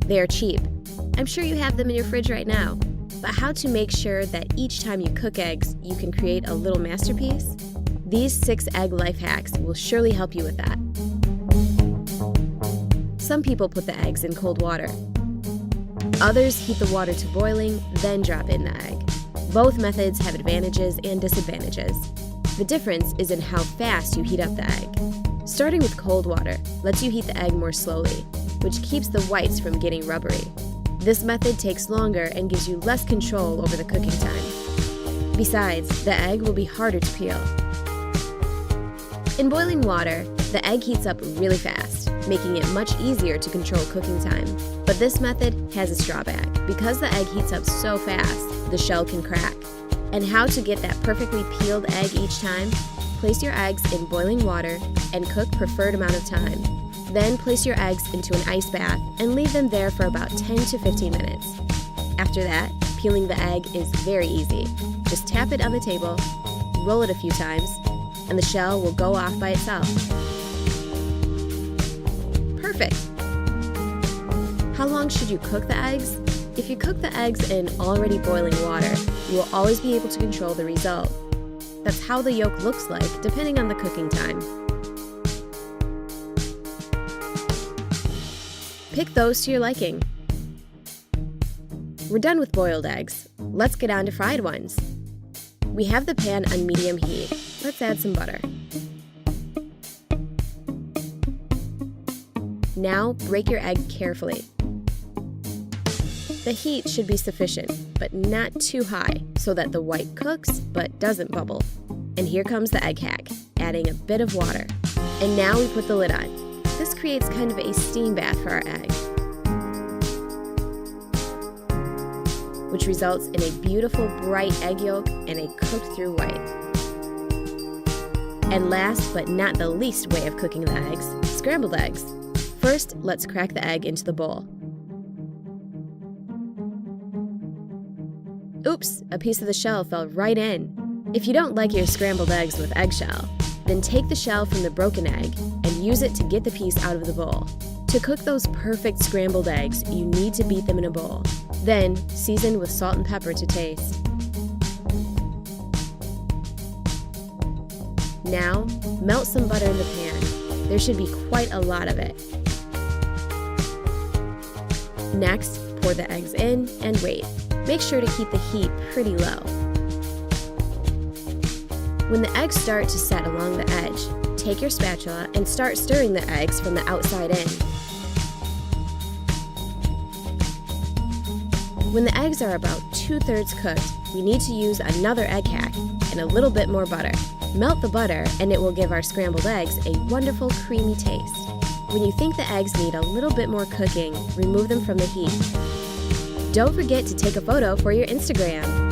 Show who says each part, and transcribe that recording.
Speaker 1: They are cheap. I'm sure you have them in your fridge right now. But how to make sure that each time you cook eggs, you can create a little masterpiece? These 6 egg life hacks will surely help you with that. Some people put the eggs in cold water. Others heat the water to boiling, then drop in the egg. Both methods have advantages and disadvantages. The difference is in how fast you heat up the egg. Starting with cold water lets you heat the egg more slowly, which keeps the whites from getting rubbery. This method takes longer and gives you less control over the cooking time. Besides, the egg will be harder to peel. In boiling water, the egg heats up really fast, making it much easier to control cooking time. But this method has its drawback. Because the egg heats up so fast, the shell can crack. And how to get that perfectly peeled egg each time? Place your eggs in boiling water and cook preferred amount of time. Then place your eggs into an ice bath and leave them there for about 10 to 15 minutes. After that, peeling the egg is very easy. Just tap it on the table, roll it a few times, and the shell will go off by itself. Perfect! How long should you cook the eggs? If you cook the eggs in already boiling water, you will always be able to control the result. That's how the yolk looks like, depending on the cooking time. Pick those to your liking. We're done with boiled eggs. Let's get on to fried ones. We have the pan on medium heat. Let's add some butter. Now break your egg carefully. The heat should be sufficient, but not too high, so that the white cooks but doesn't bubble. And here comes the egg hack, adding a bit of water. And now we put the lid on. This creates kind of a steam bath for our egg, which results in a beautiful bright egg yolk and a cooked through white. And last but not the least way of cooking the eggs, scrambled eggs. First, let's crack the egg into the bowl. Oops, a piece of the shell fell right in. If you don't like your scrambled eggs with eggshell, then take the shell from the broken egg and use it to get the piece out of the bowl. To cook those perfect scrambled eggs, you need to beat them in a bowl. Then, season with salt and pepper to taste. Now, melt some butter in the pan. There should be quite a lot of it. Next, pour the eggs in and wait. Make sure to keep the heat pretty low. When the eggs start to set along the edge, take your spatula and start stirring the eggs from the outside in. When the eggs are about 2/3 cooked, we need to use another egg hack and a little bit more butter. Melt the butter and it will give our scrambled eggs a wonderful creamy taste. When you think the eggs need a little bit more cooking, remove them from the heat. Don't forget to take a photo for your Instagram.